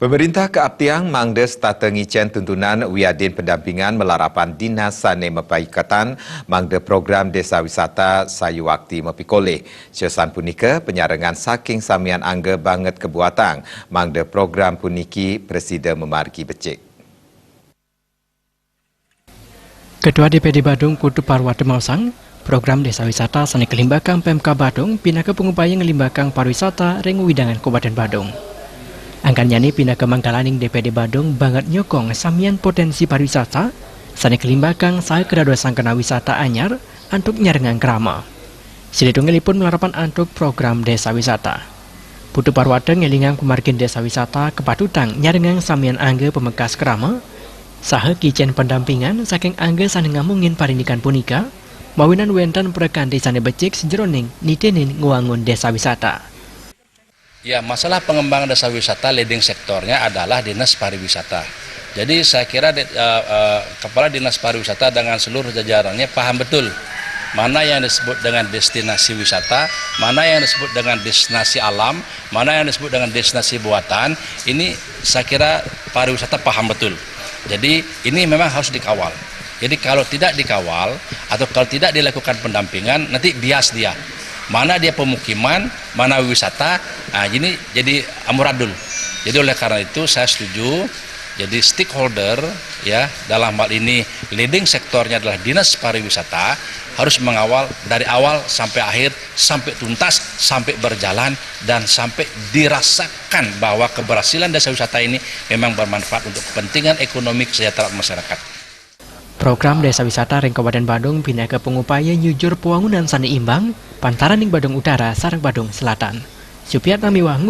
Pemerintah Keaptiang mangdes tatengicen tuntunan wiadin pendampingan melarapan Dinas Sane Mepaikatan mangde program Desa Wisata Sayuwakti Mepikole. Sesan punika penyarengan saking samian angga banget kebuatang mangde program puniki Presiden memargi becik. Ketua DPD Badung Kutu Parwate Mausang, program Desa Wisata Sane Kelimbakang PMK Badung pindah ke pengupaya ngelimbakang pariwisata ring widangan Kabupaten Badung. Angkannya ini pindah ke Manggalaning DPD Badung banget nyokong samian potensi pariwisata Sane Kelimbakang saya kedua sangkena wisata anyar antuk nyarengang krama. Sidetunggelipun melarapan antuk program Desa Wisata. Putu Parwate ngelingang pemargin Desa Wisata kepatutang nyarengang samian angge pemekas krama saha kijen pendampingan saking angge sane ngamungin parindikan punika mawinan wenten perekan desane becik sejeroning nitenin nguangun Desa Wisata. Ya, masalah pengembangan desa wisata leading sektornya adalah Dinas Pariwisata. Jadi saya kira Kepala Dinas Pariwisata dengan seluruh jajarannya paham betul mana yang disebut dengan destinasi wisata, mana yang disebut dengan destinasi alam, mana yang disebut dengan destinasi buatan. Ini saya kira pariwisata paham betul. Jadi ini memang harus dikawal. Jadi kalau tidak dikawal atau kalau tidak dilakukan pendampingan nanti bias dia. Mana dia pemukiman, mana wisata, nah ini jadi amburadul. Jadi oleh karena itu saya setuju, jadi stakeholder ya dalam hal ini leading sektornya adalah Dinas Pariwisata harus mengawal dari awal sampai akhir, sampai tuntas, sampai berjalan dan sampai dirasakan bahwa keberhasilan desa wisata ini memang bermanfaat untuk kepentingan ekonomi kesejahteraan masyarakat. Program Desa Wisata ring Kabupaten Badung pindah ke pengupaya nyujur pewangunan sane imbang pantaran ing Badung Utara sareng Badung Selatan. Supiat Namiwah